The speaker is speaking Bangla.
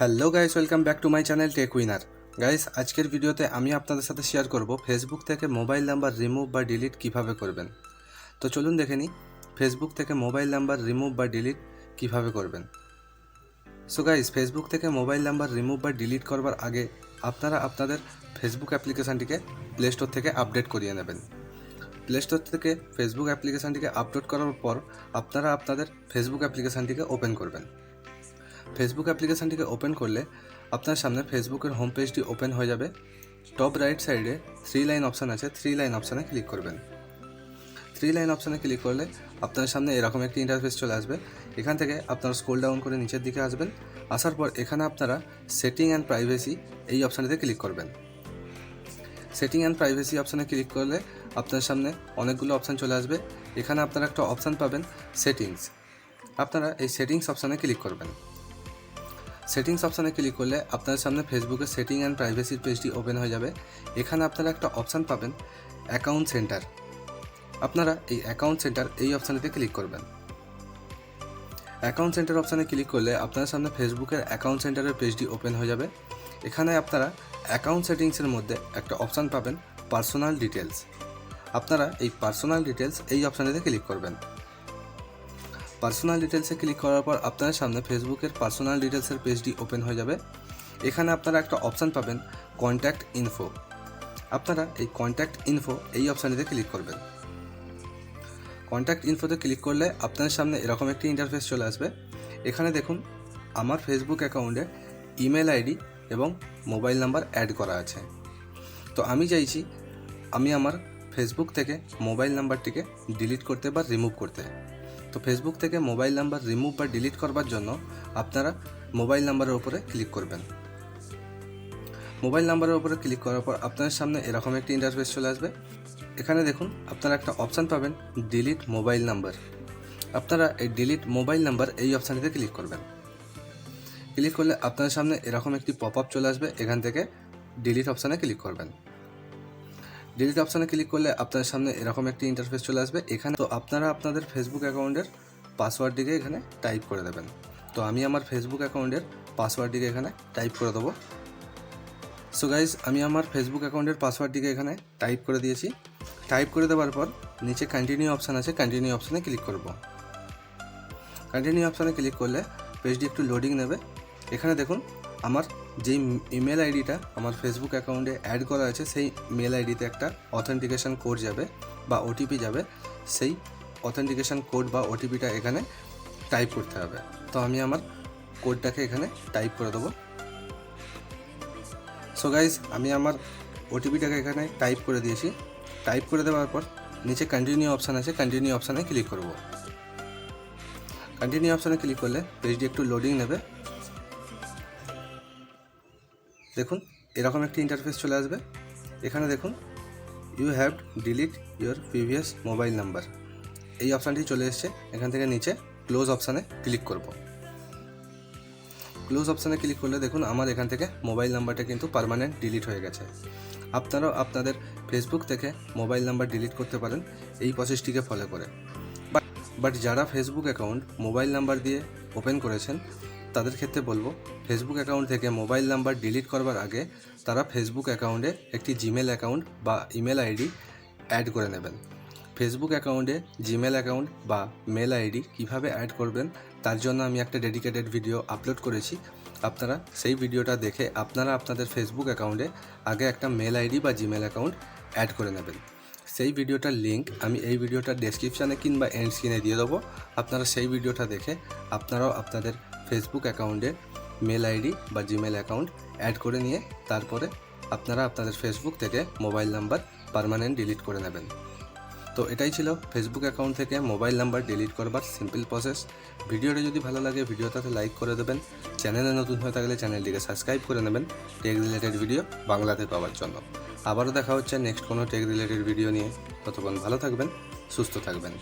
Hello guys, welcome back to my channel Tech Winner. Guys, আজকের ভিডিওতে আমি আপনাদের সাথে শেয়ার করব ফেসবুক থেকে মোবাইল নাম্বার রিমুভ বা ডিলিট কিভাবে করবেন। তো চলুন দেখে নিই ফেসবুক থেকে মোবাইল নাম্বার রিমুভ বা ডিলিট কিভাবে করবেন। সো গাইস, ফেসবুক থেকে মোবাইল নাম্বার রিমুভ বা ডিলিট করবার আগে আপনারা আপনাদের ফেসবুক অ্যাপ্লিকেশানটিকে প্লে স্টোর থেকে আপডেট করিয়ে নেবেন। প্লে স্টোর থেকে ফেসবুক অ্যাপ্লিকেশানটিকে আপলোড করার পর আপনারা আপনাদের ফেসবুক অ্যাপ্লিকেশানটিকে ওপেন করবেন। ফেসবুক অ্যাপ্লিকেশানটিকে ওপেন করলে আপনার সামনে ফেসবুকের হোম পেজটি ওপেন হয়ে যাবে। টপ রাইট সাইডে 3 লাইন অপশান আছে, 3 লাইন অপশানে ক্লিক করবেন। 3 লাইন অপশানে ক্লিক করলে আপনার সামনে এরকম একটি ইন্টারফেস চলে আসবে। এখান থেকে আপনারা স্ক্রল ডাউন করে নিচের দিকে আসবেন। আসার পর এখানে আপনারা সেটিং অ্যান্ড প্রাইভেসি এই অপশানটিতে ক্লিক করবেন। সেটিং অ্যান্ড প্রাইভেসি অপশানে ক্লিক করলে আপনার সামনে অনেকগুলো অপশান চলে আসবে। এখানে আপনারা একটা অপশান পাবেন সেটিংস। আপনারা এই সেটিংস অপশানে ক্লিক করবেন। সেটিংস অপশানে ক্লিক করলে আপনার সামনে ফেসবুকের সেটিং অ্যান্ড প্রাইভেসির পেজটি ওপেন হয়ে যাবে। এখানে আপনারা একটা অপশান পাবেন অ্যাকাউন্ট সেন্টার। আপনারা এই অ্যাকাউন্ট সেন্টার এই অপশানেতে ক্লিক করবেন। অ্যাকাউন্ট সেন্টার অপশানে ক্লিক করলে আপনার সামনে ফেসবুকের অ্যাকাউন্ট সেন্টারের পেজটি ওপেন হয়ে যাবে। এখানে আপনারা অ্যাকাউন্ট সেটিংসের মধ্যে একটা অপশান পাবেন পার্সোনাল ডিটেলস। আপনারা এই পার্সোনাল ডিটেলস এই অপশানেতে ক্লিক করবেন। পার্সোনাল ডিটেলসে ক্লিক করার পর আপনার সামনে ফেসবুকের পার্সোনাল ডিটেলসের পেজটি ওপেন হয়ে যাবে। এখানে আপনারা একটা অপশান পাবেন কন্ট্যাক্ট ইনফো। আপনারা এই কন্ট্যাক্ট ইনফো এই অপশানটিতে ক্লিক করবেন। কন্ট্যাক্ট ইনফোতে ক্লিক করলে আপনার সামনে এরকম একটি ইন্টারফেস চলে আসবে। এখানে দেখুন আমার ফেসবুক অ্যাকাউন্টে ইমেল আইডি এবং মোবাইল নাম্বার অ্যাড করা আছে। তো আমি চাইছি আমি আমার ফেসবুক থেকে মোবাইল নাম্বারটিকে ডিলিট করতে বা রিমুভ করতে। তো ফেসবুক থেকে মোবাইল নাম্বার রিমুভ বা ডিলিট করবার জন্য আপনারা মোবাইল নাম্বারের উপরে ক্লিক করবেন। মোবাইল নাম্বারের উপরে ক্লিক করার পর আপনার সামনে এরকম একটি ইন্টারফেস চলে আসবে। এখানে দেখুন আপনারা একটা অপশান পাবেন ডিলিট মোবাইল নাম্বার। আপনারা এই ডিলিট মোবাইল নাম্বার এই অপশানটিতে ক্লিক করবেন। ক্লিক করলে আপনার সামনে এরকম একটি পপ আপ চলে আসবে। এখান থেকে ডিলিট অপশানে ক্লিক করবেন। ডিলিট অপশানে ক্লিক করলে আপনার সামনে এরকম একটি ইন্টারফেস চলে আসবে। এখানে তো আপনারা আপনাদের ফেসবুক অ্যাকাউন্টের পাসওয়ার্ডটিকে এখানে টাইপ করে দেবেন। তো আমি আমার ফেসবুক অ্যাকাউন্টের পাসওয়ার্ডটিকে এখানে টাইপ করে দেবো। সো গাইজ, আমি আমার ফেসবুক অ্যাকাউন্টের পাসওয়ার্ডটিকে এখানে টাইপ করে দিয়েছি। টাইপ করে দেওয়ার পর নিচে কন্টিনিউ অপশান আছে, কন্টিনিউ অপশানে ক্লিক করব। কন্টিনিউ অপশানে ক্লিক করলে পেজটি একটু লোডিং নেবে। এখানে দেখুন আমার যেই ইমেল আইডিটা আমার ফেসবুক অ্যাকাউন্টে অ্যাড করা আছে সেই মেল আইডিতে একটা অথেন্টিকেশন কোড যাবে বা ওটিপি যাবে। সেই অথেন্টিকেশন কোড বা ওটিপিটা এখানে টাইপ করতে হবে। তো আমি আমার কোডটাকে এখানে টাইপ করে দেবো। সো গাইজ, আমি আমার ওটিপিটাকে এখানে টাইপ করে দিয়েছি। টাইপ করে দেওয়ার পর নিচে কন্টিনিউ অপশান আছে, কন্টিনিউ অপশানে ক্লিক করব। কন্টিনিউ অপশানে ক্লিক করলে পেজটি একটু লোডিং নেবে। দেখুন এরকম একটি ইন্টারফেস চলে আসবে। এখানে দেখুন you have delete your previous mobile number এই অপশানটি চলে এসছে। এখান থেকে নিচে ক্লোজ অপশানে ক্লিক করব। ক্লোজ অপশানে ক্লিক করলে দেখুন আমার এখান থেকে মোবাইল নাম্বারটা কিন্তু পার্মানেন্ট ডিলিট হয়ে গেছে। আপনারাও আপনাদের ফেসবুক থেকে মোবাইল নাম্বার ডিলিট করতে পারেন এই প্রসেসটিকে ফলো করে। বাট যারা ফেসবুক অ্যাকাউন্ট মোবাইল নাম্বার দিয়ে ওপেন করেছেন তাদের ক্ষেত্রে বলবো ফেসবুক অ্যাকাউন্ট থেকে মোবাইল নাম্বার ডিলিট করবার আগে তারা ফেসবুক অ্যাকাউন্টে একটি জিমেল অ্যাকাউন্ট বা ইমেল আইডি অ্যাড করে নেবেন। ফেসবুক অ্যাকাউন্টে জিমেল অ্যাকাউন্ট বা মেল আইডি কীভাবে অ্যাড করবেন তার জন্য আমি একটা ডেডিকেটেড ভিডিও আপলোড করেছি। আপনারা সেই ভিডিওটা দেখে আপনারা আপনাদের ফেসবুক অ্যাকাউন্টে আগে একটা মেল আইডি বা জিমেল অ্যাকাউন্ট অ্যাড করে নেবেন। সেই ভিডিওটার লিঙ্ক আমি এই ভিডিওটার ডেসক্রিপশানে কিংবা এন্ড স্ক্রিনে দিয়ে দেবো। আপনারা সেই ভিডিওটা দেখে আপনারাও আপনাদের ফেসবুক অ্যাকাউন্টে মেল আইডি বা জিমেল অ্যাকাউন্ট অ্যাড করে নিয়ে তারপরে আপনারা আপনাদের ফেসবুক থেকে মোবাইল নাম্বার পার্মানেন্ট ডিলিট করে নেবেন। তো এটাই ছিল ফেসবুক অ্যাকাউন্ট থেকে মোবাইল নাম্বার ডিলিট করবার সিম্পল প্রসেস। ভিডিওটা যদি ভালো লাগে ভিডিওটাতে লাইক করে দেবেন। চ্যানেলে নতুন হয়ে থাকলে চ্যানেলটিকে সাবস্ক্রাইব করে নেবেন টেক রিলেটেড ভিডিও বাংলাতে পাওয়ার জন্য। আবারও দেখা হচ্ছে নেক্সট কোনো টেক রিলেটেড ভিডিও নিয়ে। ততক্ষণ ভালো থাকবেন, সুস্থ থাকবেন।